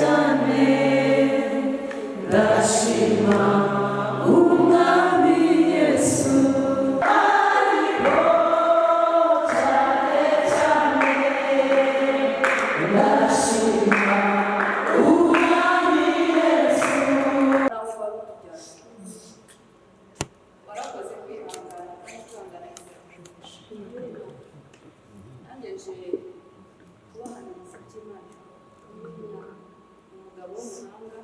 cyane ndashima umwami Yesu ariho cyane cyane ndashima umwami Yesu. warakoze kwihangana kwihangana nanjye nje kubahaniriza by'Imana. Umugabo w'umuhanga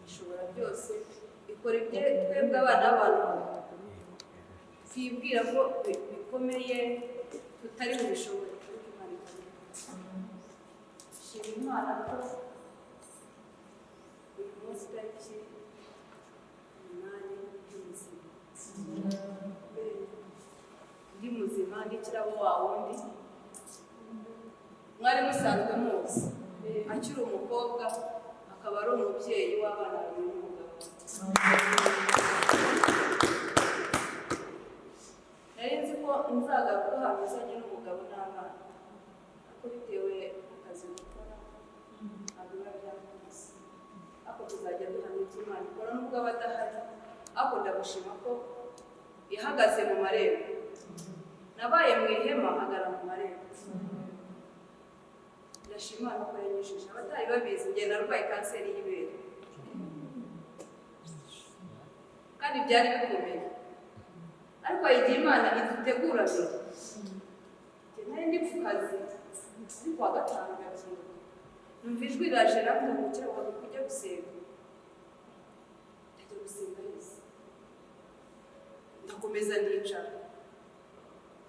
ishobora byose, ikora ibye twebwe abana b'abantu twibwira ko bikomeye tutari bubishobore. Shima Imana ko uyu munsi tariki 8 ndi muzima ndikirabo wa wundi mwari musanzwe muzi akiri umukobwa akaba ari umubyeyi w'abana babiri n'umugabo. Nari nzi ko nzagaruka ahantu uzanye n'umugabo n'abana, ariko bitewe n'akazi gukora ntabwo biba byakunze, ariko tuzajya duhamya ibyo Imana ikora nubwo aba adahari. Ariko ndagushima ko ihagaze mu marembo. Nabaye mu ihema hagara mu marembo. Ndashima Imana ko yanyujije. Abatari babizi njye narwaye kanseri y'ibere kandi byari bikomeye, ariko igihe Imana idutegura mbere njye nari ndi ku kazi ari kuwa gatanu gakira numva ijwi riraje rambwira ngo kujya gusenga. Ndajya gusenga yose ndakomeza ndicara,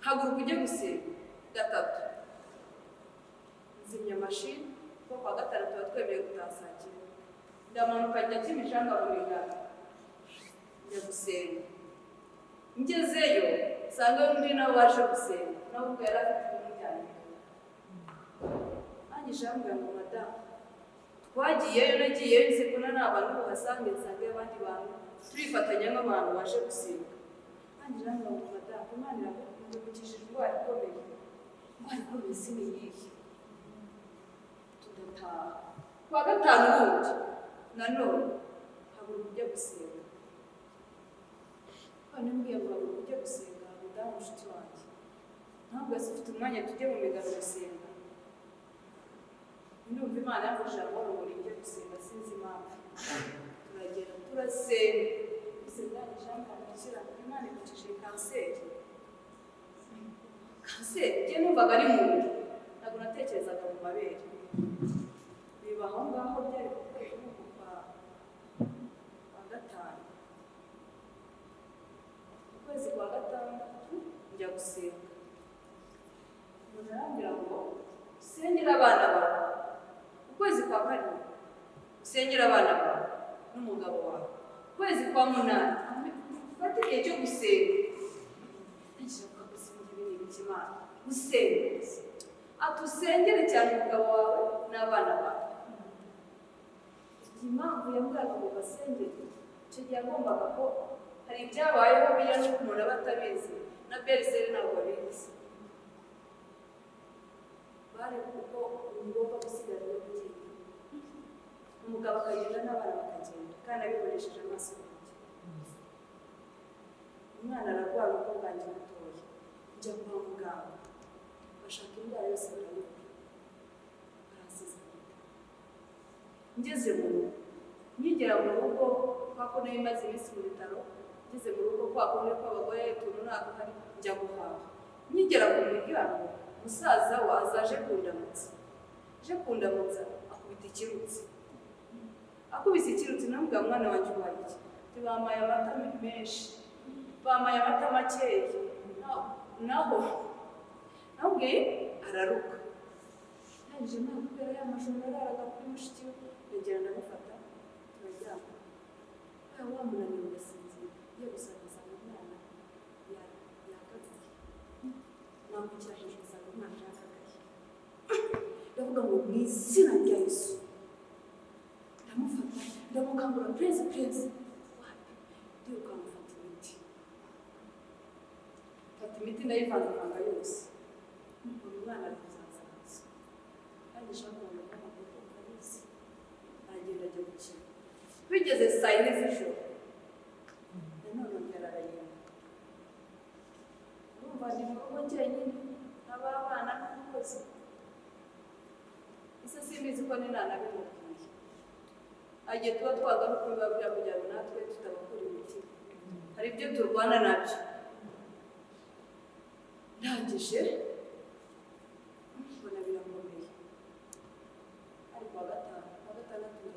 haguruka ujye gusenga gatatu, nzimya mashini kuko kwa gatanu tuba twemerewe gutaha saa 9. Ndamanuka njya Kimicanga mu Migano njya gusenga. Ngezeyo nsanga undi nawe waje gusenga, nawe ubwo yari afite umujyanye. Anyije ambwira ngo madamu twagiyeyo, nagiyeyo nzi ko nta bantu bahasange, nsange abandi bantu turifatanya nk'abantu baje gusenga. Anyije ambwira ngo madamu Imana iragukijije indwara ikomeye. Indwara ikomeye si niyihe? Tudataha kuwa gatanu wundi nanone haguruka ujya gusenga. None mbwiye ngo haguruka ujya gusenga, mudamu mushiki wanjye ntabwo ufite umwanya tujye mu Migano gusenga. Ndumva Imana yamfasha amahoro ngo njye gusenga, sinzi impamvu. Turagenda turasenga, isezeranyije amakira Imana ikukije kanseri. Kanseri njye numvaga ari mu nda, ntabwo natekerezaga mu mabere. Biba aho ngaho byari ku kwezi kwa gatanu. Ukwezi kwa gatandatu njya gusenga. Umuntu arambwira ngo usengere abana bawe. Ukwezi kwa karindwi usengere abana bawe n'umugabo wawe. Ukwezi kwa 8 fata igihe cyo gusenga. Nshaka gusenga ibintu by'Imana. Gusenga atusengere cyane umugabo wawe n'abana bawe. Impamvu yambwiraga ngo basengere, icyo gihe agombaga ko hari ibyabayeho bijya no kumura batabizi, na Beriseri ntabwo abizi. Bari kuko ugomba gusigara no kugenda, umugabo akagenda n'abana bakagenda, kandi abibonesheje amaso yanjye. Umwana ararwara uko bwanjye mutoya, njya kwa muganga bashaka indwara yose barayibura, barasiza. Ngeze mu rugo, nkigera mu rugo kwako nayo imaze iminsi mu bitaro, ngeze mu rugo kwako niko abagore tuntu ntabwo hari, njya guhaha. Nkigera ku muryango musaza waza aje kundamutsa akubita ikirutsi. Akubise ikirutsi namubwira mwana wanjye ubaye iki? Bampaye amata menshi, bampaye amata makeya, naho nabwiye araruka. Nangije ntabwo kubera ya majoro araraga kuri mushiki we, ndagenda ndamufata turaryama. Wa munaniro ugasinzira, iyo gusangiza umwana yakagaye, namukira hejuru usanga umwana yakagaye. Ndavuga ngo mu izina rya Yesu ndamufata, ndamukangura prince wapi ndiyo ukamufata imiti. Fata imiti ndayivangavanga yose, uyu mwana ari kuzazaza kandi nshaka ngo amakuru ukarizi yine z'ijoro nanone ongera aragenda urumva ni mu rugo njyenyine n'abana n'umukozi ese simbizi ko ni nanabimubwiye agiye tuba twagaruka kubibabwira kugira ngo natwe tutabakura imiti hari ibyo turwana nabyo ndangije mbona birakomeye ariko wa gatandatu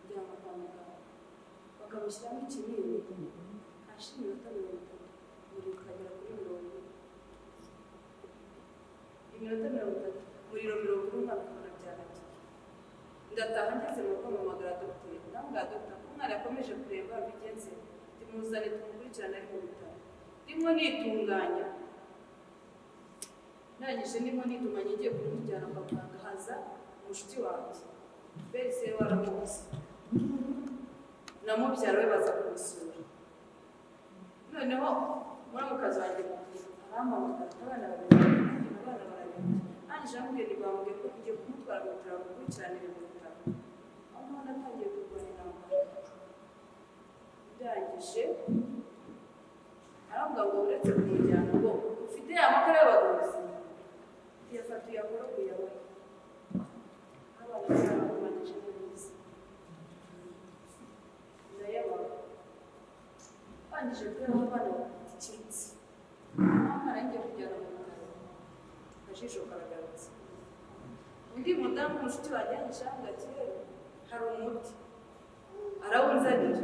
njyana kwa muganga bakamushyiramo ikinini hashira iminota 30 umuriro ukagera kuri 40 iminota 30 umuriro 40 nkabona byaragiye ndataha ngeze mu rugo mpamagara dogiteri ndambwira dogiteri ko umwana yakomeje kureba bigenze timuzane tumukurikirane ari mu bitaro ndimo nitunganya ndangije ndimo nitunganya ngiye kumujyana kwa muganga haza umushuti wanjye mbese waramuzi namubyara we baza kumusura noneho muramukazi wanjye arampamagara abana barabiri ndangije ambwira ntibambwiye ko ngiye kumutwara mu bitaro mukurikiranire mu bitaro aho natangiye kurwanya intambara ndangije aravuga ngo uretse kumujyana ngo ufite amakara y'abaguzi yafata uyakoroguye we abana baramumanije neza ndayabona bangije kubera ko abana bafite ikiritsi amara ngiye kujyana mu bitaro akajisho karagarutse undi mudamu umushuti wanjye yanyishyanga ati rero hari umuti arawunzanira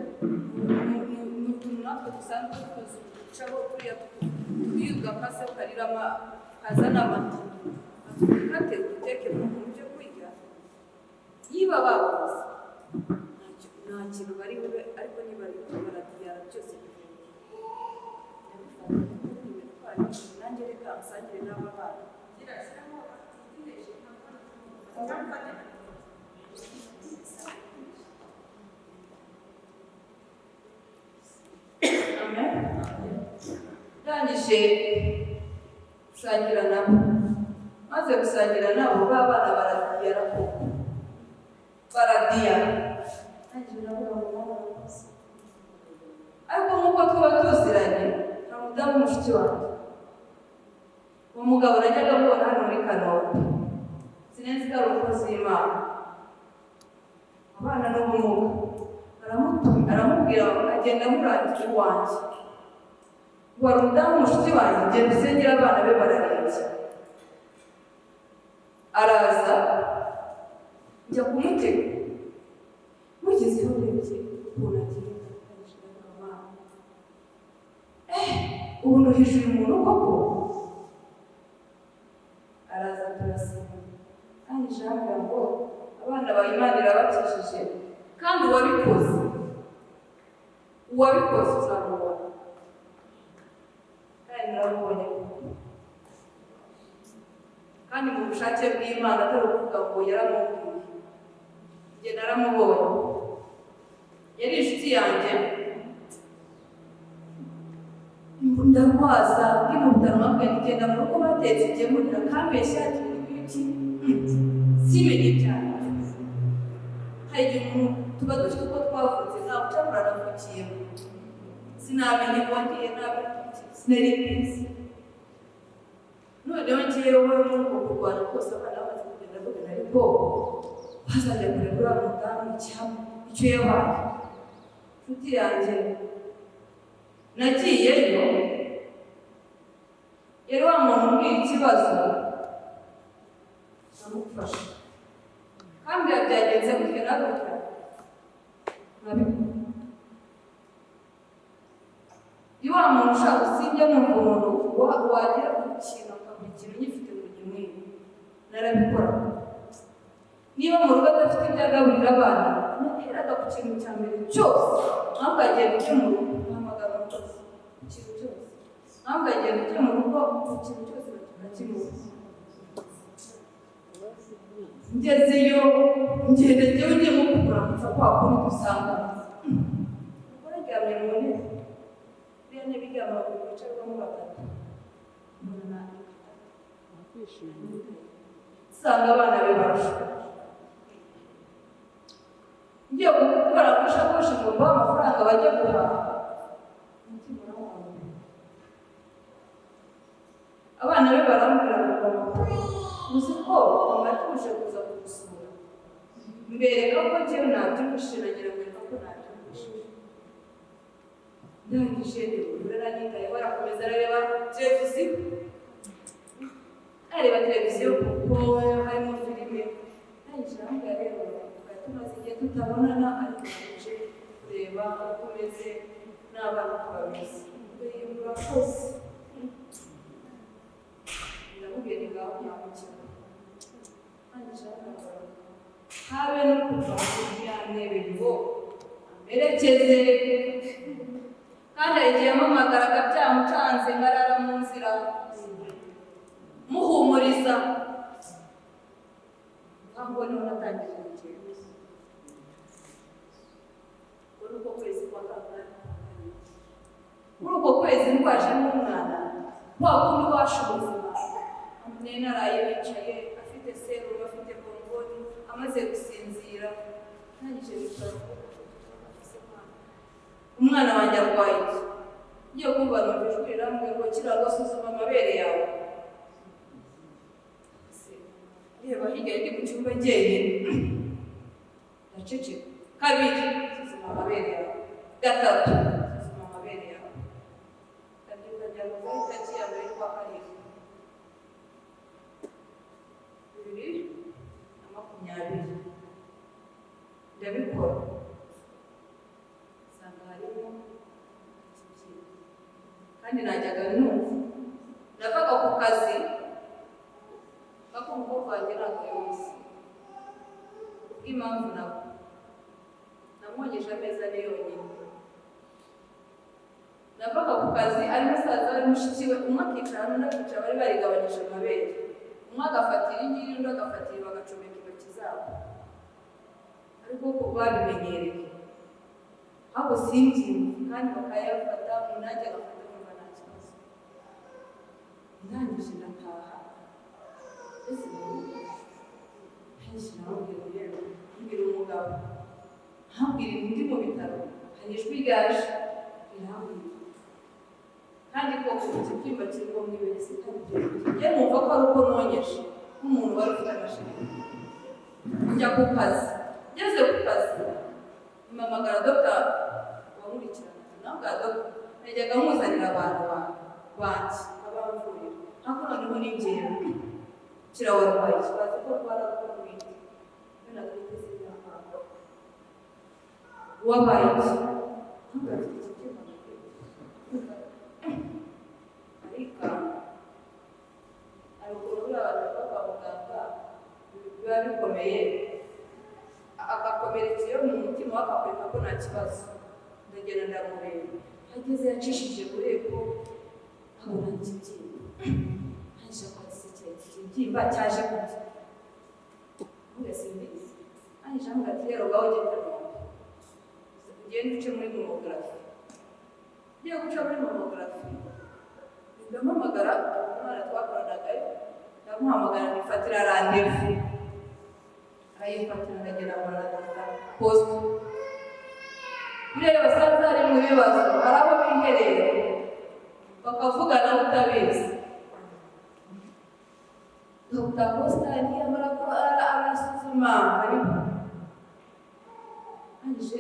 ni utuntu natwe dusanzwe tuzi ducaho turiya twiyubwa kase ukariramo kazana amata akate uteke mu byo kurya niba babuze nta kintu bari bube ariko niba ari baradiyara byose nanjye reka nsangire n'aba bana ndangije gusangira nabo maze gusangira nabo ba bana baradiyara koko baradiyara ndangije nabo baramukoze ariko nk'uko tuba tuziranye nta mudamu w'umushuti wanjye uwo mugabo najyaga mubona hano muri Kanombe sinenzi ko ari umukozi w'Imana abana n'ubumuga aramubwira agenda amurangira iwanjye ngo hari umudamu w'umushuti wanjye genda usengera abana be bararembye araza njya kumutega mugezeho urebye ukuntu agenda akajijana abana ubu nduhije uyu muntu koko araza turasenga kandi ijambo ngo abana ba Imana irabakijije kandi uwabikoze uzamubona kandi narabonye kandi mu bushake bw'Imana atari ukuvuga ngo yaramubwiye njye naramubonye yari inshuti yanjye ndarwaza ndi mu bitaro mpamvu ngenda mu rugo batetse igemurira kambeshya ati n'ibiki simenye ibyaha hari igihe umuntu tuba dufite uko twavutse ntabwo cyangwa uranavukiyemo sinamenye ko ngiye nabi sinari mbizi noneho ngewe muri uko kurwana kose abana bamaze kugenda bagana ariko bazajya kureba uriya mudamu icyo yabaye inshuti yanjye nagiyeyo yari wa muntu umbwira ikibazo namufasha kandi byagenze gutya na gutya nkabikora iyo wa muntu ushaka usibye mwumva umuntu wagira ku kintu akabura ikintu ugifite ngo ugimwibe narabikora niba mu rugo adafite ibyo agaburira abana naheraga ku kintu cya mbere cyose ntabwo agenda ujye mu rugo ntamagara umukozi ku kintu cyose ntabwo agenda ujye mu rugo ku kintu cyose bakimura ngezeyo ngenda njyewe ugiye nko kugura amapfa kwa kundi dusanga ukora aryamye mu ntebe uriya ntebe iryama bicarwamo batatu usanga abana be barusha ngiye gukora gushaka ngo bahe amafaranga bajye guhaha, umutima uramuhamye. Abana be barambwira ngo uzi ko mama yatuje kuza kugusura, mbereka ko njyewe nabyumvise, nagira ngo reka ko nabyumvise. Ndangije nibura nitaye, barakomeza arareba televiziyo, areba televiziyo kuko harimo filime. Ndangije arambwira rero tumaze igihe tutabonana, ariko naje kureba uko umeze n'abana uko bameze. Murakoze. Ndamubwira ni ngaho nyamukira. Ndangije arambwira habe no kuva kuri ya ntebe ngo amerekeze, kandi igihe yampamagaraga byamucanze nkarara mu nzira muhumuriza, ntabwo niho natangije urugendo. Muri uko kwezi kwa kabiri, muri uko kwezi ndwajemo umwana wa kundi washa ubuzima, nari naraye yicaye afite serumu, afite bomboni, amaze gusinzira. Ntangije bicara umwana wanjye arwaye iki, ngiye kumva numva ijwi rirambwira ngo kira gasuzuma amabere yawe. Reba hirya ndi mu cyumba njyenyine, ndaceceka. Kabiri, suzuma amabere yawe. Gatatu, suzuma amabere yawe. Ndabyuka njya mu itariki ya mbere y'ukwa karindwi 2020, ndabikora. Kandi najyaga numva navaga ku kazi bako umukobwa wanjye ntabwo yose impamvu nabo namwongeje ameza ane yonyine. Navaga ku kazi ari musaza ari mushiki we, umwe akicara n'undi akicara, bari barigabanyije amabere, umwe agafatira ingiri undi agafatira, bagacomeka intoki zabo, ariko ko babimenyereye ahubwo simbyimva, kandi bakayafata umunajya agafata kumva nta kibazo. Ndangije ndataha, ese henshi namubwira rero, mbwira umugabo, ntambwira ndi mu bitaro, hari ijwi ryaje rirambwira, kandi koko ikibyimba kirimo mu ibere njye numva ko ari uko nonyeje nk'umuntu wari ufite amashanyarazi. Njya ku kazi, ngeze ku kazi mpamagara dogita wamurikirana, nabwa dogita najyaga muzanira abantu banjye abamvurira, ariko noneho n'ingewe kirawarwaye kibazi ko rwara rw'umwite natwiteze imyaka wabaye iki ntugafite ikibyimba arikanga. Hari ukuntu buriya abantu bava kwa muganga biba bikomeye, agakomeretsa iyo mu mutima wakakwereka ko nta kibazo. Ndagenda ndamureba, ageze yacishije bureko abona ikibyimba, ntaje kwatse ikibyimba cyaje gute mugasimbizi. Anije amugati rero gaho genda ugende uce muri mamografi. Ngiye guca muri mamografi ndamuhamagara umwana twakoranagayo, ndamuhamagara nifatira randevu, arayifatira ndagera mu poste. Buriya basanze hari mu bibazo, hari abo biherera bakavugana utabizi. Dr. Postani amara ko arasuzuma ariko anije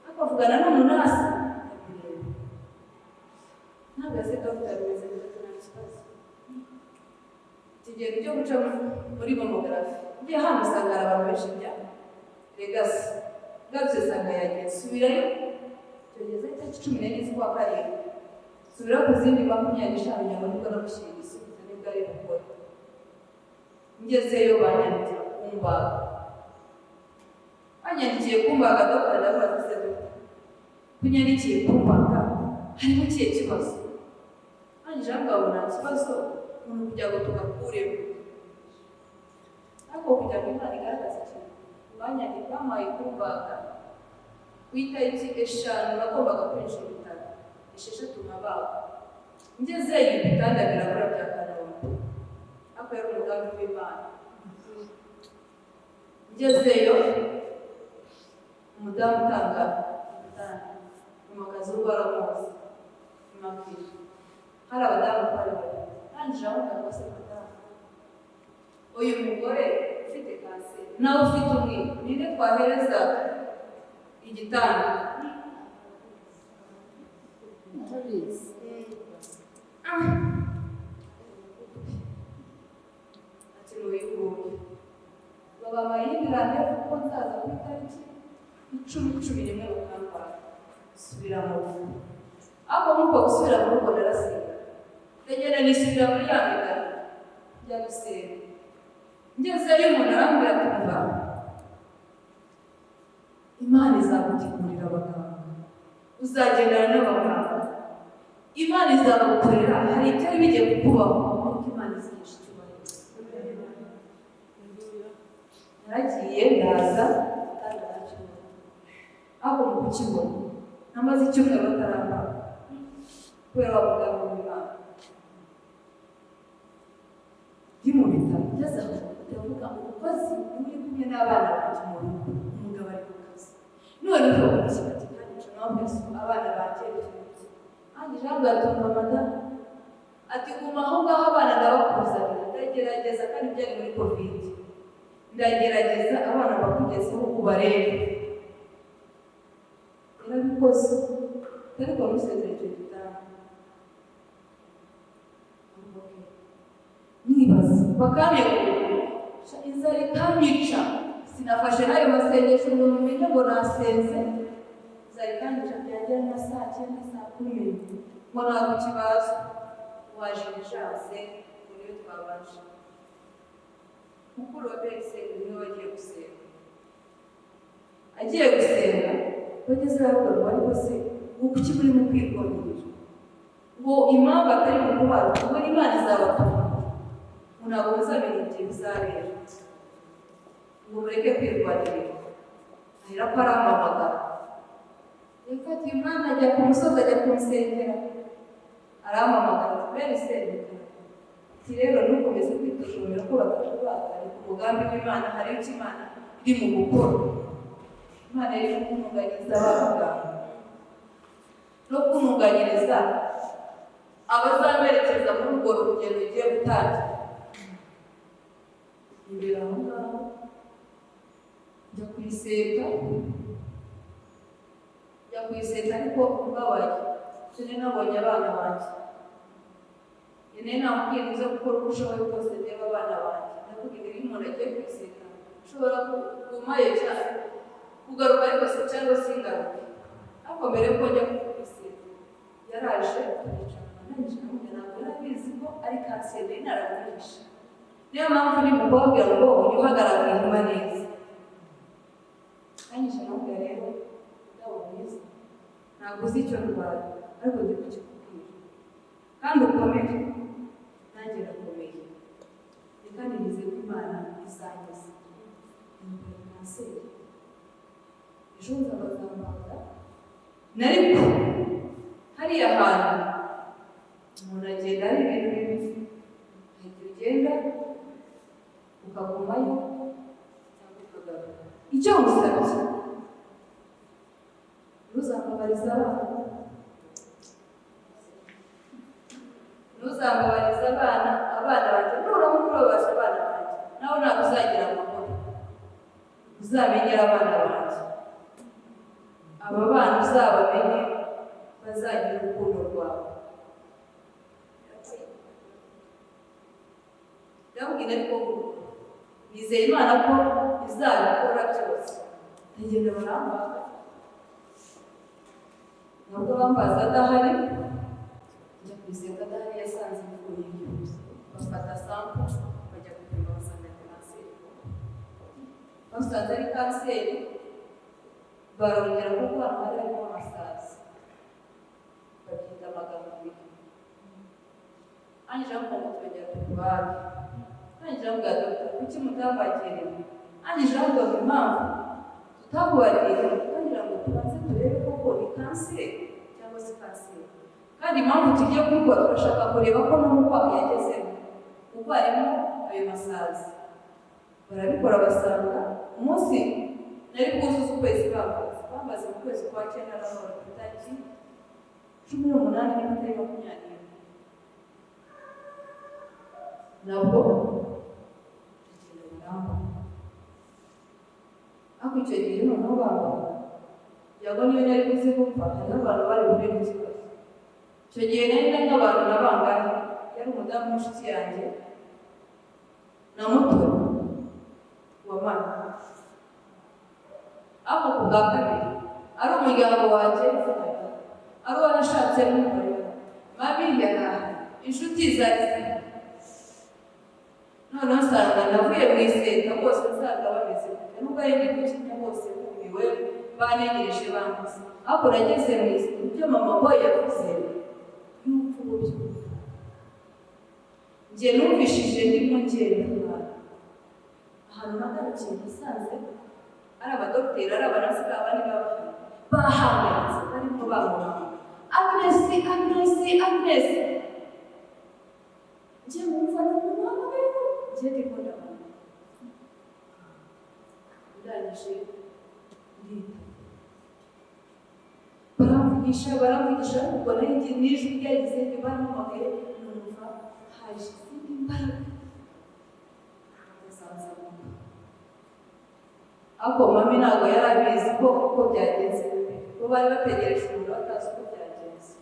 akavugana n'umunasi ntabwo dogita bimeze neza, nta kibazo. Kigero cyo guca muri mamografi ngiye hano usanga hari abantu benshi njya Legasi ngarutse usanga yagiye subirayo, tugeze itariki 14 z'ukwa karindwi, subira ku zindi 25 nyuma nibwo namushyira igisubizo nibwo ari gukora. Ngezeyo banyandikira kumbaga, banyandikiye kumbaga dogita ndabaza se dogita kunyandikiye kumbaga harimo ikihe kibazo? Anije ngabona kibazo umuntu kujya ngo tugakuremo, ariko kujya ngo Imana igaragaza ikintu banyandika bamaye kumbaga ku itariki 5 nagombaga kwinjira ibitaro 6 nabaho. Ngezeyo ibitanda birabura bya Kanombe, ariko yari umugambi w'Imana. Ngezeyo umudamu umugore ufite kanseri nawe ufite umwiko, ninde twahereza igitanda? Ati n'uyiguye baba bayindirane kuko nzaza ku itariki 10/11 Mukambara subira mu rugo. Ako muko gusubira mu rugo narasenga ndagenda nisubira muri ya migani njya gusenga. Ngezeyo umuntu arambwira tumva Imana izagutegurira abaganga, uzagendana n'abaganga, Imana izagukorera, hari ibyari bigiye kukubaho ariko Imana izigisha icyubahiro. Naragiye ndaza kandi narakibona. Aho mu kukibona namaze icyumweru bataramba kubera abaganga b'Imana. Ndi mu bitaro ngeze aho ndavuga umukozi uri kumwe n'abana banjye mu rugo, umugabo ari ku kazi. Noneho ikibati kandi nshobora abana banjye bifite kandi jambo yatumva madamu ati guma aho ngaho abana ndabakuzanira. Ndagerageza kandi byari muri covid, ndagerageza abana bakugezeho ubarebe. Yarabikoze ariko musezerere icyo gitanda nibaza bakamyegura inzara ikamyica. Sinafashe n'ayo masengesho ngo mumenye ngo nasenze. Inzara ikamyica byagera na saa 9 saa 10 ngo ntabwo kibazo waje nishatse niyo twabanje. Mukuru wa Berisenge niwe wagiye gusenga. Agiye gusenga bageze aho ariko se kuki muri mu kwirwanya ngo impamvu atari mu kubara ngo Imana izabatuma ntabwo muzamenya igihe bizabera ngo mureke kwirwanirira. Ahera ko aramamagara yafatiye umwana ajya ku musozi ajya kumusengera aramamagara Berisenge ati rero ntukomeze kwitotomera ko batashobora ku mugambi w'Imana. Hari icyo Imana iri mu gukora. Imana iri kumuganyiriza abaganga no kumuganyiriza abazaberekeza muri urwo rugendo rugiye gutangira. Imbere aho ngaho njya kuyiseta ariko mbabaye cyane nabonye abana banjye. Yene namubwiye nizo gukora uko ushoboye kose ndeba abana banjye. Ndakubwira iyo umuntu agiye kuyiseta ushobora kugumayo cyane kugaruka ariko se cyangwa se ingaruke. Ariko mbere yuko njya kuyiseta yaraje yicara nanjye namubwira ntabwo narabizi ko ari kanseri naragurisha. Niyo mpamvu ni mukobwa ngo ujye uhagarara ihema neza. Kandi namubwira rero ndabo mwiza ntabwo uzi icyo ndwara ariko ndi kukikubwira kandi ukomeye nanjye ndakomeye. Kandi nizeye ko Imana izangiza indwara kanseri. Ejo nzabazambaza nariko hariya hantu umuntu agenda ari ibintu bimwe ahita ugenda ukagumayo cyangwa ukagaruka. Icyo musabye ntuzambabarize abana banjye nuramuka urabasha abana banjye nawe ntabwo uzagira amahoro. Uzamenyera abana banjye, aba bana uzabamenye bazagira urukundo rwawe. Ndabwira ariko nizeye Imana ko izabikora byose. Ndagenda barambaga ntabwo bambaza adahari njya kwiseta adahari yasanze ibivuye byose. Bafata sample bajya gupima basanga kanseri. Basanze ari kanseri barongera kuko hano harimo amasazi babyita amagambo abiri. Anjira ngo mutwegera tukubaga anjira ngo dr kuki mutabagiriwe anjira ngo impamvu tutabagiriwe anjira ngo tubanze turebe koko ni kanseri cyangwa se kanseri. Kandi impamvu tugiye kubikora turashaka kureba ko n'umurwayi yagezemo kuko harimo ayo masazi. Barabikora basanga umunsi nari kuzuza ukwezi bambaze mu kwezi kwa 9 n'amahoro ku itariki 18 n'amatariki 20 nabwo ariko icyo gihe noneho bambaye yago niyo yari kuzi gupfa hariho abantu bari buhure n'ikibazo. Icyo gihe nari nk'abantu nabangahe yari umudamu w'inshuti yanjye na muto wa mama, aho ku bwa kabiri ari umuryango wanjye ari uwo nashatse n'umugore mami yaraha inshuti zari noneho nsanga navuye mu iseta bose nsanga bameze gutya nubwo ari n'ibyo bose bumiwe banegereje bambuze, ariko nageze mu iseta ibyo mama we yavuze y'upfu buryo njye numvishije ndimo ngenda ahantu nagarukiye nasanze ari abadogiteri ari abanasiga abandi bahangayitse barimo bamubona Agnesi njye mwumva n'umwana we njye ndimo ndabona ndangije baramvugisha ubwo nanjye n'ijwi ryagize ntibampamagaye numva haje izindi mbaraga zanzamuka, ariko mami ntabwo yari abizi uko byagenze bo bari bategereje umuntu batazi uko byagenze.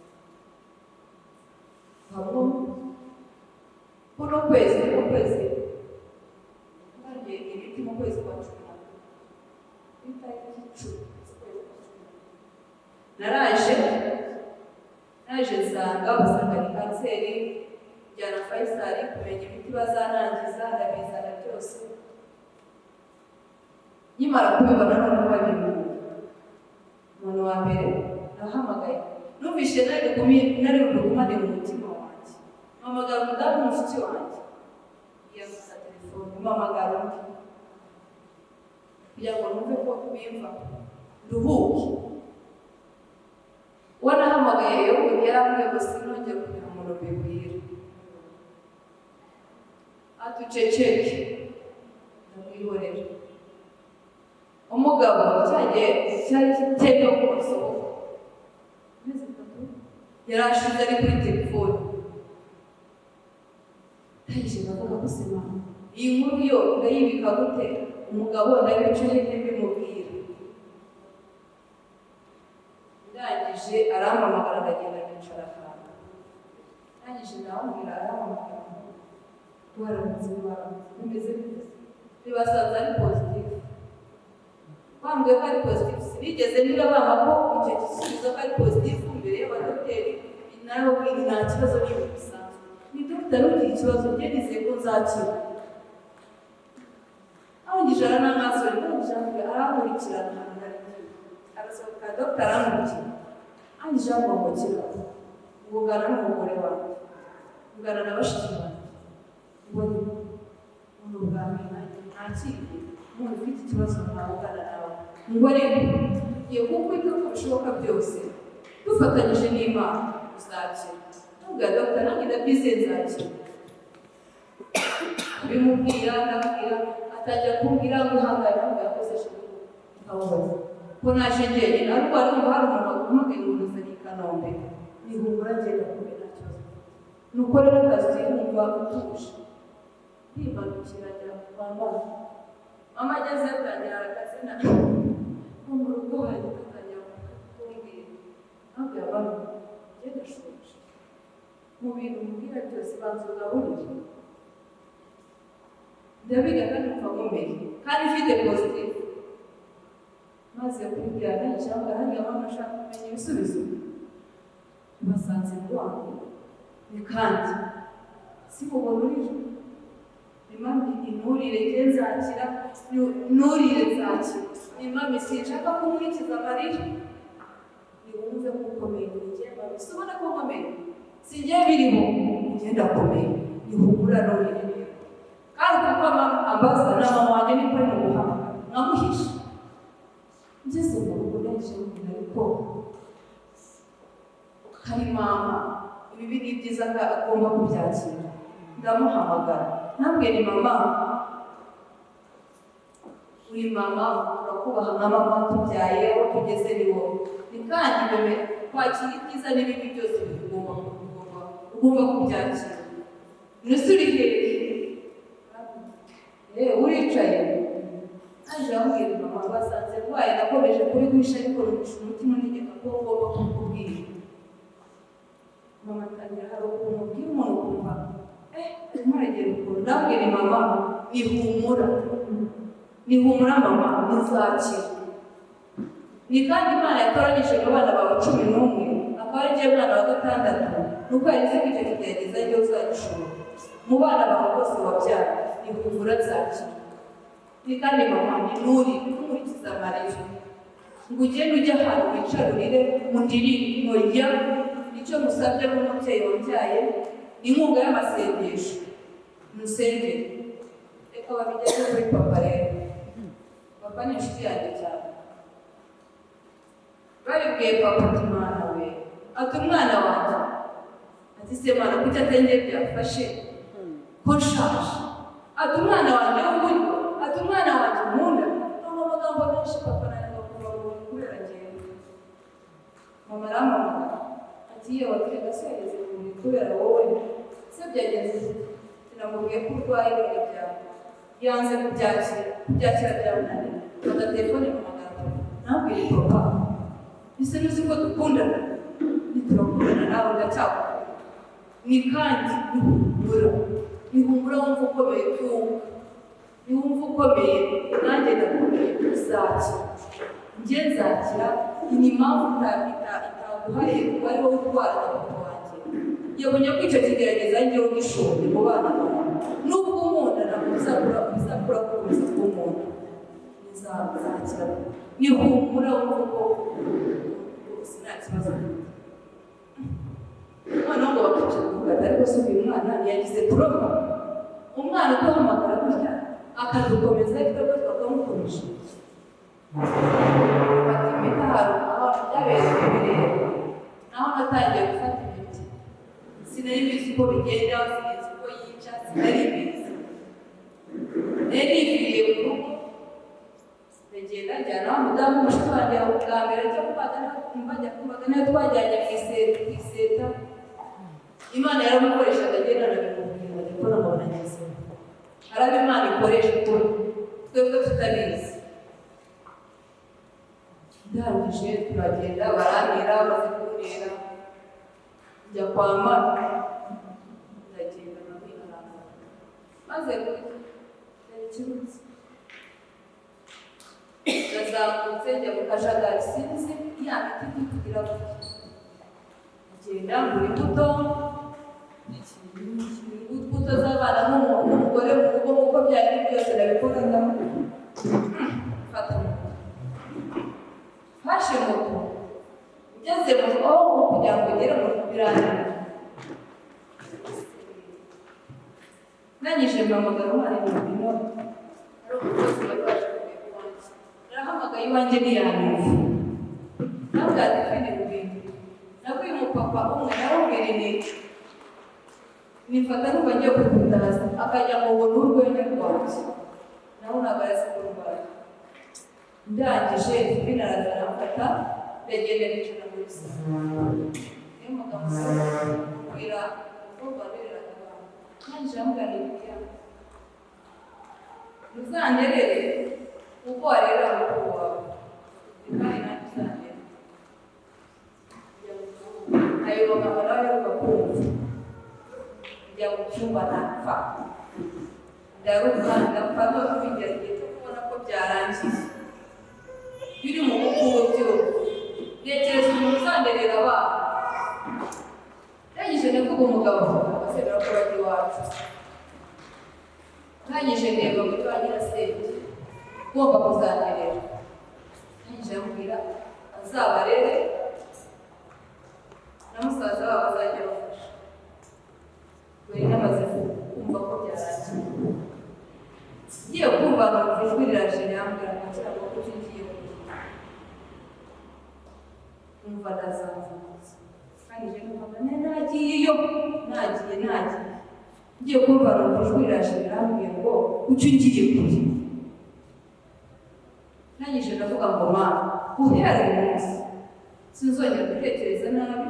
kuno kwezi ntangiye ibiti mu kwezi kwa 10 itariki 10 naraje nsanga basanga ni kanseri njyana Faisal kumenya imiti bazanangiza ndabizana byose. Nyimara kubibona noneho babiri umuntu wa mbere nahamagaye numvishe nari rugumane mu mutima wanjye mpamagara umudamu w'inshuti wanjye yafata telefone mpamagara undi kugira ngo numve ko bimva nduhuke. uwo nahamagaye yarambwiye ngo sinongere kugira umuntu mbibwira atuceceke ndamwihorera. Umugabo cyari kiteye ku masoko yarashize ari kuri telefone ndahise ndavuga ko se mama iyi nkuru yo ndayibika gute umugabo ndabicaye ntibimubwira. ndangije arampamagara ndagenda nicara ahantu ndangije ndamubwira arampamagara waramutse bimeze neza bibasanze ari positive bambwiye ko ari positive sinigeze nirabanga ko icyo gisubizo ko ari positive imbere y'abadogiteri naho nta kibazo n'ibintu bisanzwe ni dogiteri ugira ikibazo njye nizeye ko nzakira. aho ngijana n'amasore ndangije arankurikirana arasohoka dogiteri arankurikira angije amwongokera ngugana n'umugore wanjye ngugana na bashiki banjye mbona umuntu bwa mbere ntakiriye umuntu ufite ikibazo ntawugana nawe ngo rero iyo kuko ibyo bishoboka byose dufatanyije n'Imana uzakira. nubwo dogiteri nanjye ndabyizeye nzakira bimubwira ndabwira atangira kumbwira ngo ihangane ntabwo yakoze shingiro nkamubaza ko naje njyenyine ariko arumva hari umuntu waguhamagaye ngo uzanye i Kanombe nihumura ngenda kumwe nta kibazo nuko rero akazi wumva utuje ndimanukira njya kwa mama ageze atangira akazi na mu rugo hari atangira kumbwira ntabwo yabaye ngenda shuje mu bintu mbwira byose banzuga burije ndabiga kandi mva nkomeye kandi mfite positive maze kubwirana cyangwa hariya mama ashaka kumenya ibisubizo basanze rwangu ni kandi si mubona urije impamvu inturire nzakira nturire nzakira impamvu sinshaka kumwikiza amarira niwumve ko ukomeye nigenda bisobona ko ukomeye singiye biriho ugenda akomeye nihumura nturire kandi kuko ambaza na mama wanjye niko ari mu guhamagara nkamuhisha ngeze mu rugo nahise mubwira ariko hari mama ibi ni byiza agomba kubyakira ndamuhamagara ntabwo ni mama uri mama urakubaha nka mama tubyaye aho tugeze ni wowe ni kandi mbere kwakira ibyiza n'ibibi byose ugomba kubyakira nusuri hehe uricaye aje ambwira mama basanze rwaye nakomeje kuri guhisha ariko rumisha umutima ntegeka ko ngomba kukubwira. Mama atangira hari ukuntu ubwira umuntu ukumva umuragera ukuntu ndabwira mama nihumura mama nizakira. Ni kandi Imana yatoranyije abana bawe 11 akaba ari njye mwana wa 6 nuko yarize ko icyo kigerageza njye uzagishobora. Mu bana bawe bose wabyara nihumura nzakira. Ni kandi mama ntumurikize amarira ngo ugende ujya ahantu wicarurire mundirimbo njya icyo musabye n'umubyeyi wabyaye inkunga y'amasengesho musengere. Reka babigeze kuri papa rero. Papa ni inshuti yanjye cyane. Babibwiye papa ati mwana we ati umwana wanjye ati se mwana kuki atengeye byafashe ko nshaje ati umwana wanjye w'uburyo ati umwana wanjye nkunda n'uwo magambo menshi papa nanjye kuva kubera ngenda. Mama arampamagara ati yewe watega se yageze muri kubera wowe se byagenze sinamubwiye ko urwaye ibintu byawe yanze kubyakira byamunaniye fata telefone muhamagara nabwire papa ese nuzi ko dukundana niturakundana nawe ndacyakunda. Ni kandi nihumura wumva ukomeye byumva niwumva ukomeye nanjye ndakomeye uzakira njye nzakira. Ni impamvu itaguhaye kuba ari wowe urwara na papa wanjye yabonye ko icyo kigerageza njyewe ugishoboye mu bana bawe nubwo unkunda ntabwo bizakura kukomeza kunkunda nzakira. Nihumura wumva ko rwose nta kibazo noneho ngo bakicara kugata ariko se uyu mwana ntiyagize poroma umwana uduhamagara gutya akadukomeza ariko twakamukomeje fata imiti ahantu aho byabereye bireba naho natangiye gufata imiti sinari bizi uko bigenda sinzi uko yica sinari bizi nari nifiriye mu rugo ndagenda njyana wa mudamu mushiki wanjye bwa mbere cyo kubaga niyo twajyanye ku iseta Imana yaramukoreshaga agenda anabimubwira ariko nabona neza araba Imana ikoresha uko twebwe tutabizi. Ndangije turagenda barantera bamaze kuntera njya kwa mama ndagenda nabwiharanga maze ikirutse ndazamutse njya mu kajagari sinzi ya miti kugira ngo ngenda muri imbuto z'abana n'umugore mu rugo nk'uko byari byose nabikoragamo fata moto fashe moto ugeze mu aho kugira ngo ugere mu birangira nanyije mpamagara umwana ibintu ari umukozi wari waje kureba iwanjye narahamagaye iwanjye ntiyanyumva nabwo adefine ibintu nabwiye umupapa umwe naramubwira intege nifata numva ngiye kwikutaza akajya ngo ubone urwenya rwanjye nawe ntabwo arazi ko rwaye. Ndangije Divine araza aramfata ndagenda nicara muri salo niyo magambo mbwira umukobwa wabereraga abantu nangije amubwira nibwira ntuzanderere kuko warera mukuru wawe kandi nanjye uzandere ayo magambo nawe yaruka kumva njya mu cyumba ntapfa ndaruka ndapfa no kubigera igihe cyo kubona ko byarangiye biri mu bukungu byose ntekereza umuntu uzanderera abana yagije ndavuga umugabo abasedera ko bajya iwacu ntagije ndeba ngo twagira senge ugomba kuzanderera ntagije amubwira azabarere na musaza wabo azajya bafasha buri namaze kumva ko byarangiye ngiye kumva numva ijwi riraje yambwira ngo kirabo ko tugiye numva ndazamutse kandi je numva nagiyeyo nagiye ngiye kumva numva ijwi riraje yambwira ngo uci ngiye kuri nanyije ndavuga ngo mama guhera uyu munsi sinzongera gutekereza nabi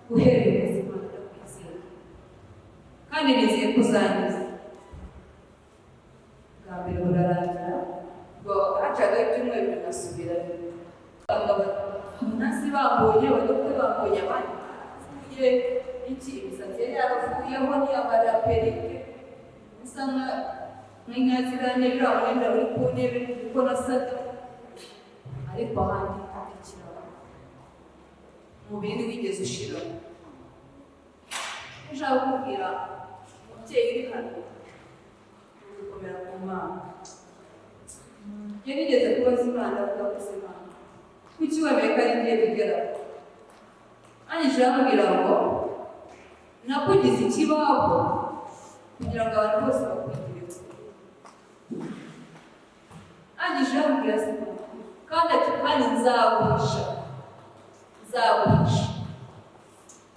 guhera uyu munsi Imana ndakwizera kandi nizeye kuzangiza bwa mbere hacaga ibyumweru bigasubira nasi bambonye abadokiteri bambonye abandi bavuye iki imisatsi yari yaravuyeho niyambara perike usa nk'inyazirane biriya mwenda uri ku ntebe kuko nasaga ariko ahandi hakikira umubiri wigeze ushiramo. Nshaka kukubwira umubyeyi uri hano gukomera ku Mana. Iyo nigeze kubaza Imana avuga ko Imana kuki wemeye ko ari ngiye bigeraho, anyije arambwira ngo nakugize ikibaho kugira ngo abantu bose bakwigireho. Anyije arambwira kandi ati kandi nzaguhisha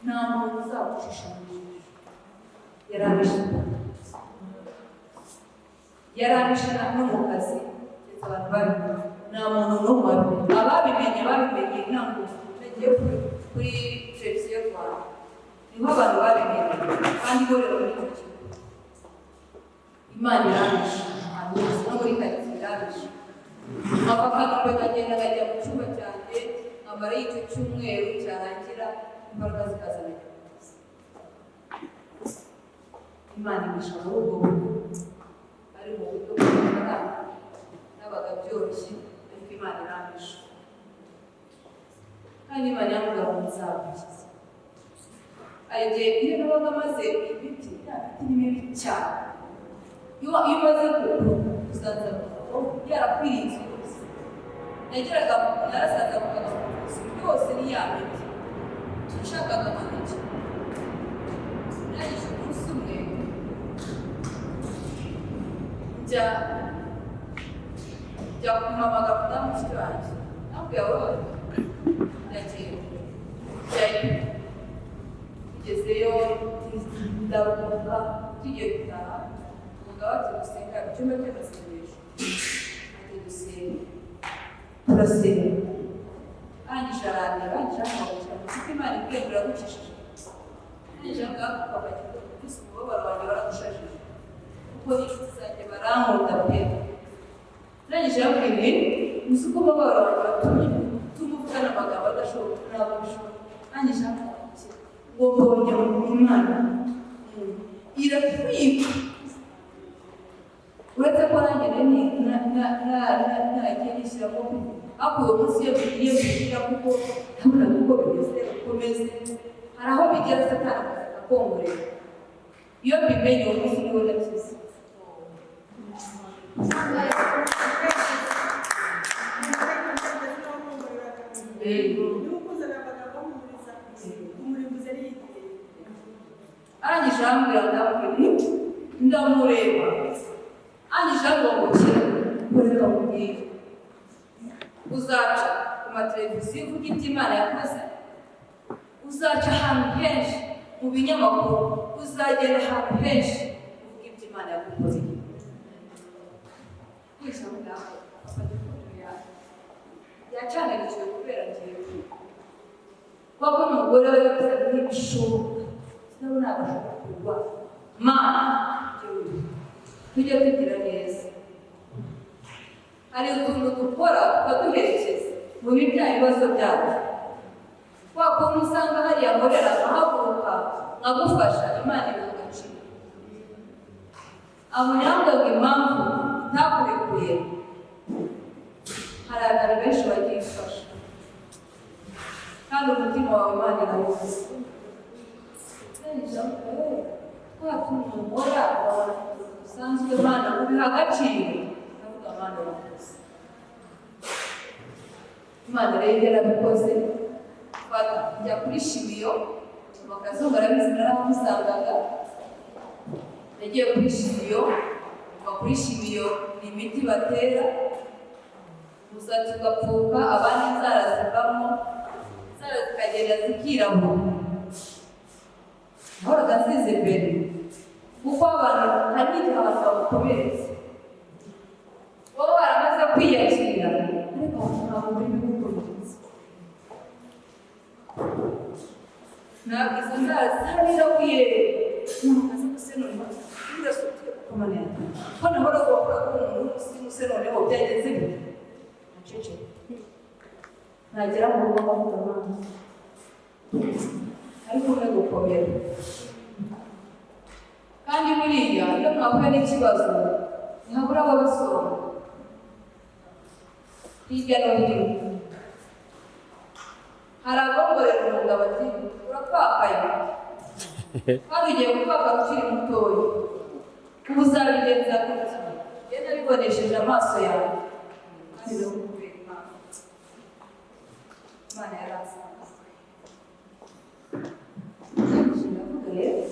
nta muntu uzagucisha mu ijuru. yarabishe no mu kazi abantu babimenye, nta muntu n'umwe ababimenye ntabwo nagiye kuri televiziyo Rwanda niho abantu babimenye kandi iborero muri icyo kigo Imana irabishe no muri karitsiye irabishe. Akanombe kagenda kajya mu cyumba cyanjye amara y'icyo cyumweru cyarangira imbaraga zikazana Imana ibisha muri ubwo buryo ari mu buryo bw'amafaranga n'abaga byoroshye ariko Imana irambisha kandi Imana yavuga ngo nzagukiza. Igihe iyo nabaga maze ibiti ni bibi cyane, iyo umaze gusaza yarakwirinze yose nageraga narasaza mu kagasubizo yose ni ya miti nshakaga amaniki. Nagije umunsi umwe njya kumamaga kuda mushiki wanjye nabwiye wowe tugezeyo ndaruhuka tugiye gutaha umugabo ati gusenga icyumba cy'amasengesho ati dusenga turasenga arangije arandeba arangije kuko Imana ibwiye ngo iragukijije arangije akabakirwa kugisa umubabaro wanjye waragushajije kuko n'inshuti zanjye barankunda pe. Arangije yabwiye uzi ko umubabaro wanjye watumye tumuvugana amagambo adashoboka ntabwo bishoboka. Arangije akabakira ngo mbonye Imana iratwika uretse ko nanjye nagiye nishyiramo ariko uwo munsi iyo bigiye bigira kuko ntabona uko bimeze ukomeze hari aho bigera Satani akongorera. Iyo bimenye uwo munsi niwo nakize. Arangije arambwira ndamureba arangije arambwira mureka mubwire uzaca ku mateleviziyo uvuga ibyo Imana yakoze, uzaca ahantu henshi mu binyamakuru, uzagera ahantu henshi uvuga ibyo Imana yagukoreye. Kwisa mugabo afata ifoto yawe yacanirikiwe kubera ngewe kuko umugore we yavuze ntibishoboka sinabona agashobora kurwara Mana tujye tugira neza. Hari utuntu dukora tukaduherekeza mu bya bibazo byacu. Kwa kuntu usanga hariya nkorera nkahaguruka nkagufasha Imana imuha agaciro. Amunyambaga impamvu ntakurekuye hari abantu benshi bagiye gufasha kandi umutima wawe Imana irawuzi. Kwa tuntu nkora usanzwe Imana ubiha agaciro ndavuga Imana urakoze. Imana rero yarabikoze njya kuri Shimiyo bakazuba arabizi naramusangaga nagiye kuri Shimiyo kuri Shimiyo ni imiti batera umusatsi ugapfuka abandi inzara zivamo inzara zikagenda zikirabura ahoraga nsize imbere kuko abantu hari igihe abantu bagukomeretse wowe waramaze kwiyakira ariko ntabwo uri gukomeretse ntabwo izo nzara zarirabuye umuntu azi gusenura udasutse kumanera ko nahora gukora ko umuntu uzi gusenura byagenze bite cece nagera mu rugo bavuga amazi ariko umwe gukomera kandi buriya iyo mwahuye n'ikibazo ntihabura ababasoma hirya no hino hari abongorera umugabo ati urapfakaye kandi ugiye gupfaka ukiri mutoya ubu uzabigenza gutya iyo nabibonesheje amaso yawe kandi no kubera Imana yarazana ndavuga rero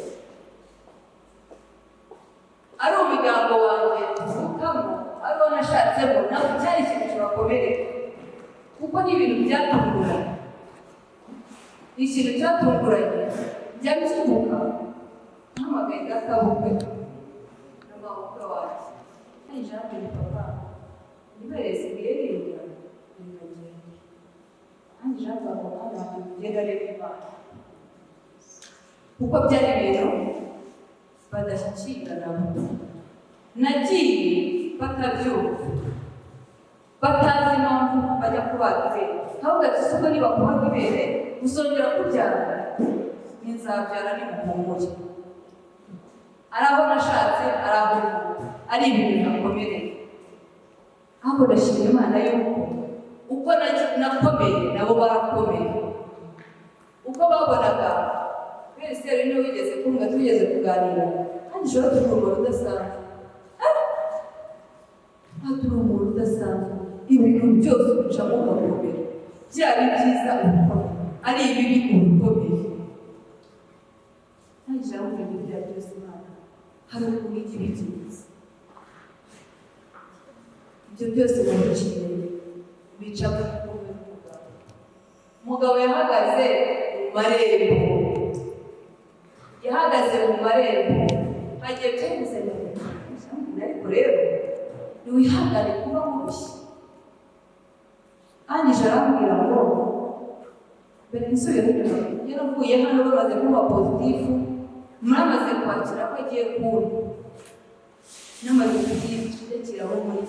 ari umuryango wanjye tuvukamo ari uwo nashatsemo ntabwo cyari ikintu kibakomerera kuko ni ibintu byatunguranye ni ikintu cyatunguranye njya mbyuka ntamagaye databukwe n'amabukwe wanjye kandi ijambo ni papa nibereze bwirinda biragenda kandi ijambo ngo mwana wanjye ugenda areba Imana kuko byari ibintu badashyikira nabo nagiye batabyumva batazi impamvu bajya kubaga ibere ahubwo ati isoko nibakubaga ibere uzongera kubyara n'inzabyara nimuhumure ari aho nashatse ari aho ari ibintu nakomereye ahubwo ndashima Imana yuko uko nakomeye nabo barakomeye uko babonaga wese rero niwe wigeze kumwe tugeze kuganira kandi ushobora turi umuntu udasanzwe turi umuntu udasanzwe ibintu byose bicamo ugakomera byaba ibyiza ubukomeye ari ibibi ubukomeye kandi ijambo ry'ibyo byose Imana hari ukuntu igira ibyiza ibyo byose bamuciye bica mu gikombe umugabo yahagaze mu marembo hagiye byemeze ariko rero ntiwihangane kuba murushye kandi arambwira ngo mbere nsubire inyuma iyo navuye hano bamaze kuba pozitifu mwamaze kwakira ko agiye kubona namaze kubyishyikiraho muri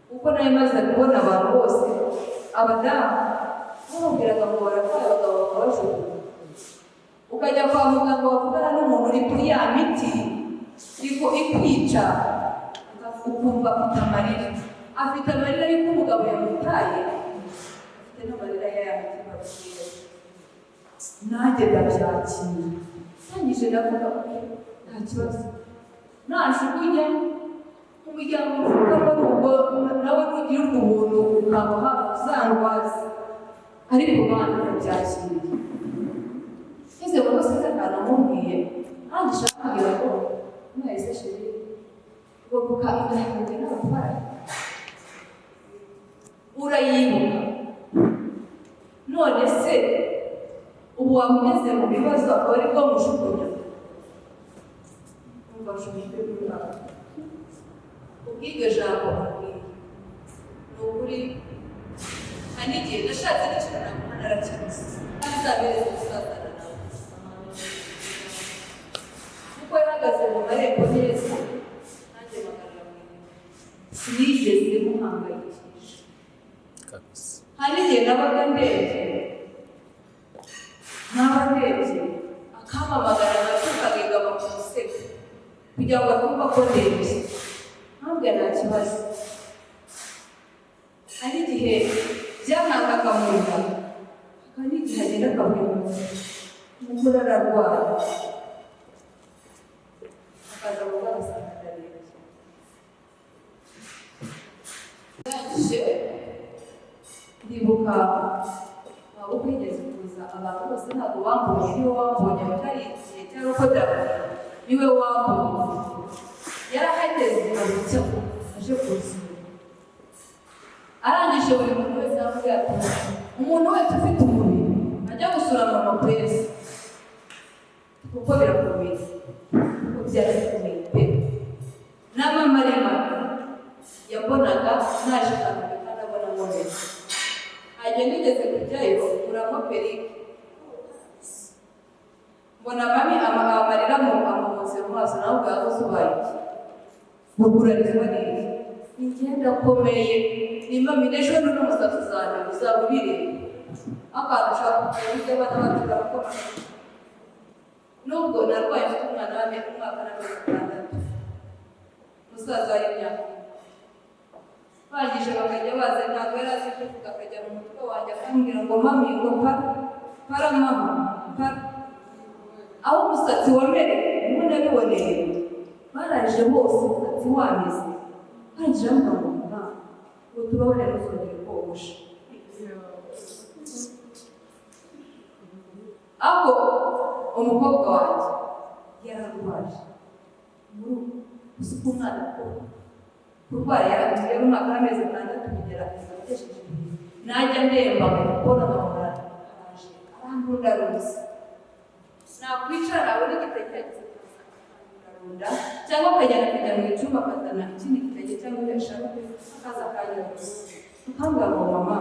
kuko nari maze kubona abantu bose abadamu bamubwiraga ngo baratwaye abagabo bakabajugunya ukajya kwa muganga bavugana n'umuntu uri kuri ya miti ikwica ukumva afite amarira y'uko umugabo yamutaye afite n'amarira ya miti babwira nanjye ndabyakira ntangije ndavuga nta kibazo nashukunya umuryango uvugamo n'ubwo nawe nugira ubuntu ukaba hafi uzarwaza ariko Imana ndabyakiriye ese wowe sinzi akantu amubwiye kandi ushaka kugira ngo mwese shiri ngo kuka indahinge n'abatwara urayibuka none se ubu wamugeze mu bibazo akaba ari bwo mushukunya umva shumijwe n'Imana ubwiryo jambo abwiye ni ukuri hari n'igihe nashatse n'ikintu namuha narakibuze kandi uzabereze gusazana nawe kuko yahagaze mu marembo neza nanjye magarira mu inyuma sinigeze muhangayikisha hari n'igihe nabaga ndebye akamamagara agacupa akigama ku musego kugira ngo atumva ko ndebye ntabwo nta kibazo hari igihe byahangaga mu nda hakaba n'igihe agenda akabwira umugore ararwara akaza mu bana asanga ndarembye ndangije ndibuka waba ukwigeze kuza abantu bose ntabwo bambonye niwe wambonye batari igihe cyangwa ko niwe wambonye yarahageze abitsa aje kuza arangije buri muntu wese aramubwira ati umuntu wese ufite umubiri ajya gusura mama kwezi kuko birakomeye kuko byarakomeye pe n'amamarema yabonaga naje akantu kandi abona nkomeza hajya nigeze kujyayo kuramo perike mbona mami amarira mu amamuzi mu maso nawe ubwawe uzubaye iki mugurarizwa neza ingenda akomeye nimba ejo n'umusatsi uzaba ubireba akantu ushaka kugira ibyo abana bacu barakora nubwo narwaye mfite umwana w'umwaka n'amezi atandatu umusaza w'imyaka bangije bakajya baza ntabwo yari azi kuvuga akajya mu mutwe wanjye akambwira ngo mami ngo para mama para aho umusatsi wamereye ubu nabiboneye baraje bose umusatsi wamize barangije bamubwira ngo turabona ntuzongere kogosha aho umukobwa wanjye yararwaje uzi ko umwana kurwara yaratuye umwaka n'amezi atandatu kugera agatesheje najya ndemba kubona amahoro araje arambunda ruzi nakwicara abona igitekerezo akarunda cyangwa akajya mu icumba akazana ikindi gitege cyangwa ibyo ashaka akaza akajya gusa ukambwira ngo mama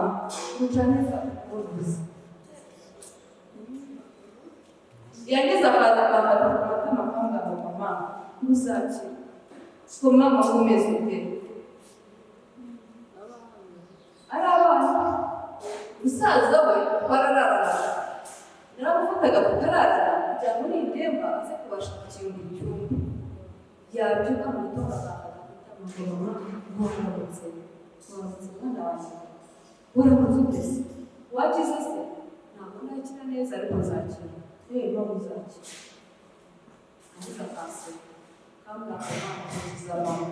uca neza ubuvuzi yageze akaza akafata ku matama akambwira ngo mama ntuzakire ko mama umeze ute ari abana musaza we bararara naramufataga kutararara kugira ngo nindemba aze kubasha gukinga icyumba yabyuka mu gitondo akafata kutamugoma ngo waramutse mwana wanjye waramutse utese wakize se ntabwo nakira neza ariko nzakira rero uzakira ariko akase kandi akamukiza mama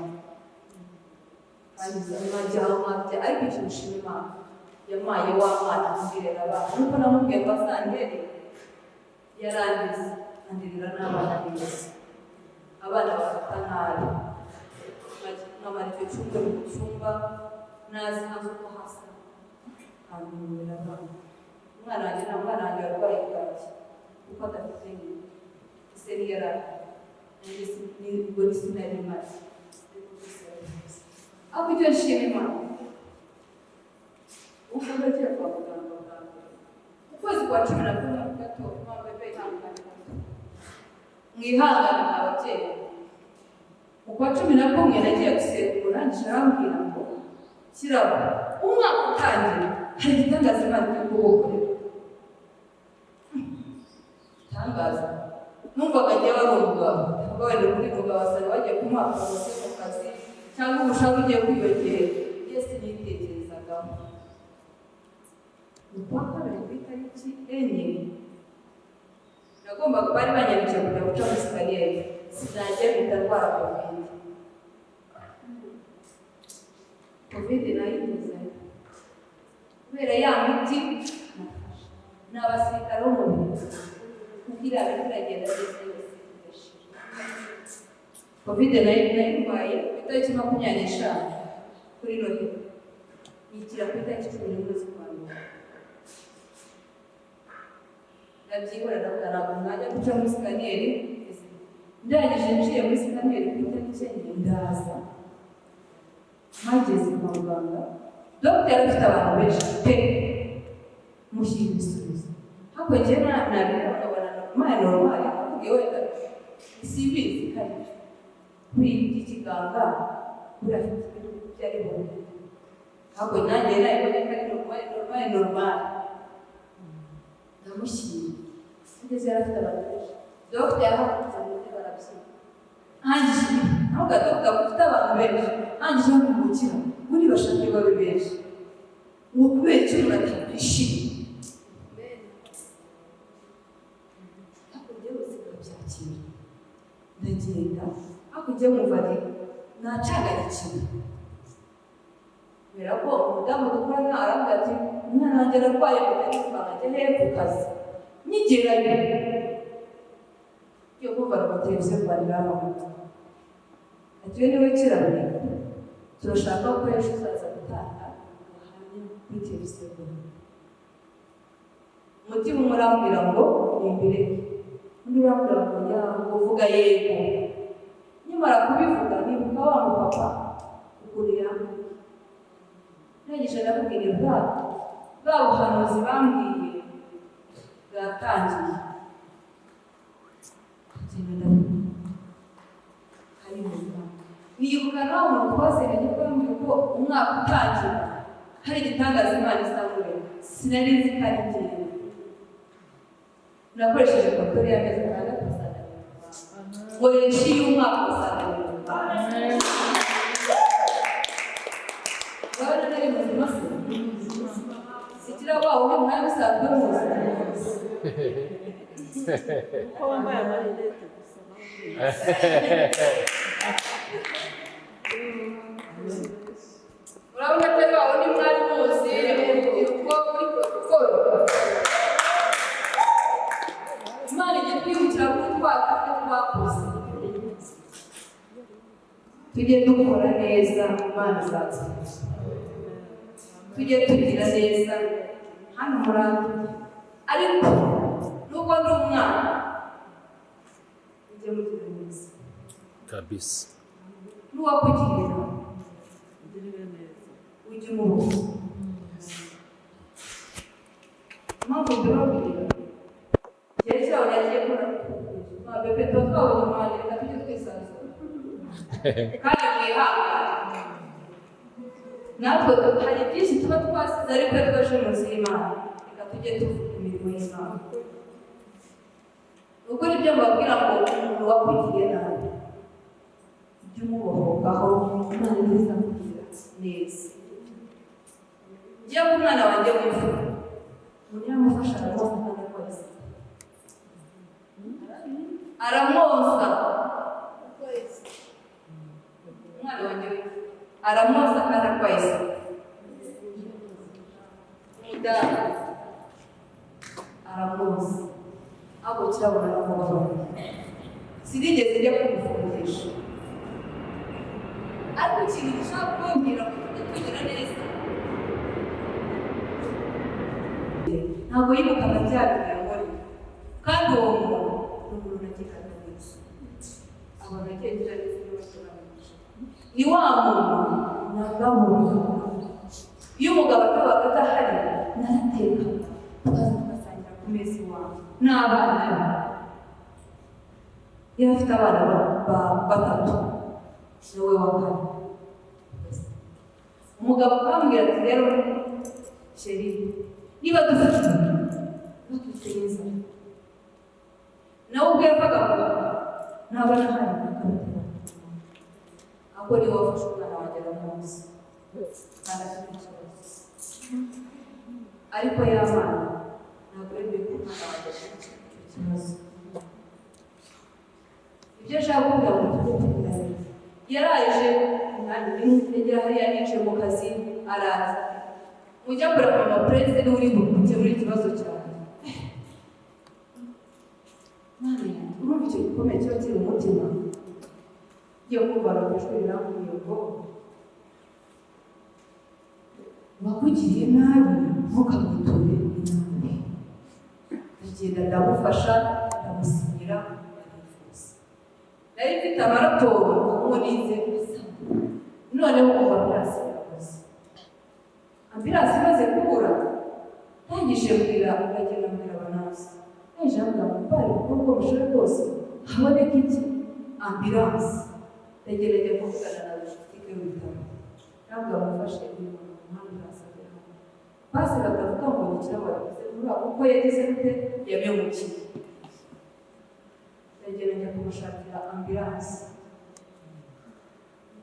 kandi zamajya ariko ikintu ushima Imana yamaye wa mwana ambwirira abana nuko namubwiye ngo asangere yarangiza andirira n'abana beza abana bafata nabi nkamara icyo cyumba mu cyumba nazi hanze uko hasa kambwirira abana umwana wanjye yarwaye bwaki kuko adafite nyina ise niyarara ubwo sinari maze ariko icyo nshima Imana uko ndagiye kwa muganga bwa mbere mu kwezi kwa 11 gato mpamvu bebe ihangane mwihangane ababyeyi mu kwa 11 nagiye gusekura ndangije arambwira ngo kirabo umwaka utangira hari igitangaza Imana iri kugukorera tangaza numvaga njye warumva ngo wenda kuri mugabo wasanga bagiye kumwaka bose mu kazi cyangwa umushahara ugiye kwiyongera yesi nitekerezagaho mu kwa kabiri ku itariki 4 nagombaga bari banyandikiye kujya guca muri sikariyeri sinajya mpita ndwara covid nayibuze kubera ya miti ni abasirikare b'umubiri kugira ngo turagenda neza yose covid nayirwaye ku itariki 25 kuri Noheli yikira ku itariki 11 z'ukwa mbere nabyibura ndavuga ntabwo mwajya guca muri sikaniyeri ndangije nciye muri sikaniyeri ku itariki 9 ndaza mpageze kwa muganga dogiteri afite abantu benshi pe mushyira ibisubizo hakurya nabireba nkabona normal akubwiye wenda simbizi kandi kuri iki kiganga burafite ibintu byari bumwe ntabwo nanjye nayibonye ko ari normal ndamushyira ngeze yarafite abantu benshi dogiteri yarahagurutse mu gihe barabyina hangije ntabwo dogiteri afite abantu benshi hangije bamubukira ubundi bashaka babe benshi uwo kubera icyo umuntu atakwishima hakurya bose barabyakira ndagenda hakurya mwumva nacagarikiwe kubera ko umudamu dukorana aravuga ati umwana wanjye ararwaye kugira ajya hehe ku kazi nyigerayo yo kumva televiziyo rwaniramo ati we niwe kiraboneka turashaka ko ejo uzaza gutanga ubuhamya kuri televiziyo rwaniramo umutima umwe urambwira ngo nimbere undi urambwira ngo ngo vuga yego nyamara kubivuga nibuka wa mupapa ukuntu yambwiye nagije ndakubwira bwa buhanuzi bambwiye bwatangiye nibuka nawe umuntu twaziranye ko yambwiye ko ko umwaka utangira hari igitangaza Imana izakora. Sinari nzi ko ari njyewe. Nakoresheje kontori y'amezi atandatu gusa. Nkoresha iy'umwaka gusa. Urabona nari muzima se? Sikira wawe uri mwanya usanzwe muzi. Uko wambaye amarinete gusa. Urabona atari wawe ni mwari muzi urubyiruko muri protokolo. Imana igiye kwibukira kuri twakoze. Tujye dukora neza Imana izatsinda. Tujye tugira neza hano murambi. Ariko nubwo ndi umwana ujye mugira neza kabisa. N'uwakugirira ujye umubuza. Impamvu mbibabwira igihe cyawe yagiye kora mwabepe tuba twabonye umuhanda reka tujye twisanzura kandi mwihangane. Natwe hari byinshi tuba twasize ariko twaje munsi y'Imana reka tujye tuvuga imirimo y'Imana. Ubwo nibyo mbabwira ngo umuntu wakugiriye nabi ujye umubohokaho Imana izakugirira neza. Njya ku mwana wanjye w'imfura umunyamufasha aramwonsa kandi akoze aramwonsa umwana wanjye w'imfura aramwonsa kandi akoze umudamu aramwonsa abo kirabona aramubabara. Sinigeze njya kumufungisha ariko ikintu gishaka kubabwira ngo tujye tugira neza ntabwo yibukaga bya bintu yabonye kandi uwo muntu ni umuntu nagiraga neza abona agendera neza niba turamwisha ni wa muntu nagaburira. Iyo umugabo atabaga adahari narateka tukaza tugasangira ku meza iwawe n'abana yari afite abana batatu niwe wa kane. Umugabo akambwira ati rero sheri niba dufite neza nawe ubwo yavaga ntabona hari ahubwo niwe wafashe umwana wanjye aramuzi kandi afite ikibazo ariko y'abana ntabwo yemeye ko umwana wanjye afite ikibazo. Ibyo ashaka kuvuga ngo tujye tugira neza. Yaraje yagera hariya nicaye mu kazi araza ujya kureba mama perezida niwe uri gukemura ikibazo cyawe. Urumva icyo gikomeye kiba kiri mu mutima ngiye kumva arabijwe rirambuye ngo wakugiriye nabi ntukamwiture inabi. Ndagenda ndamufasha ndamusinyira arifuza. Nari mfite amaraporo ngo nize gusa noneho ubu ambirasi yakoze. Ambirasi imaze kubura ntangije mbwira uragenda mbwira abanasi naje ambwira ngo bari kuko mushore rwose haboneka iki ambirasi. Ndagenda njya kuvugana na logisitike y'ibitaro ntabwo bamufashe ambirasi abera basi bakavuga ngo ni ikirabagize vuba kuko yagize gute yamemukiye. Ndagenda njya kumushakira ambirasi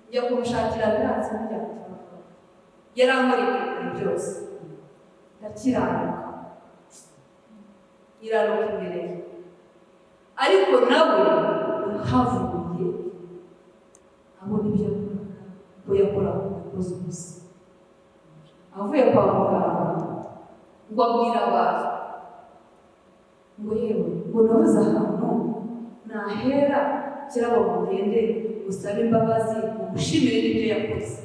njya kumushakira ambirasi njya kumushakira yaramuriye ibintu byose ndakiranuka iranuka imbere ariko nawe havuye abona ibyo ko yakoraga yakoze ubusa. Avuye kwa muganga ngo abwira abantu ngo yewe ngo nabuze ahantu nahera kirabo mugende usabe imbabazi umushimire n'ibyo yakoze.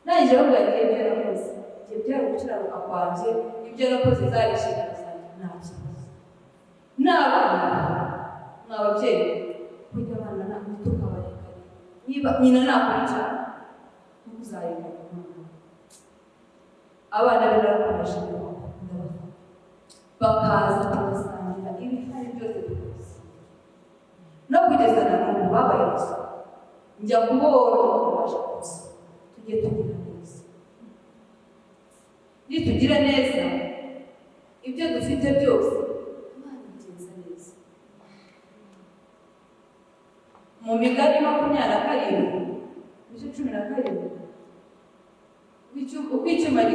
Naje aho yagiye ibyo yarakoze igihe byari gukiranuka kwanjye ibyo yarakoze zari inshingano zanjye nta kibazo. N'abana mwababyeyi kujya abana ntabwo tukabarekare niba nyina nakora icyaha ntuzayemera abana be narakomeje bakaza bagasangira ibihari byose dukoze no kugeza na n'ubu babaye gusa njya kubona baje tujye tugira neza. Nitugira neza ibyo dufite byose Imana igenza neza. Mu Migani 27 ibice 17 uko icyuma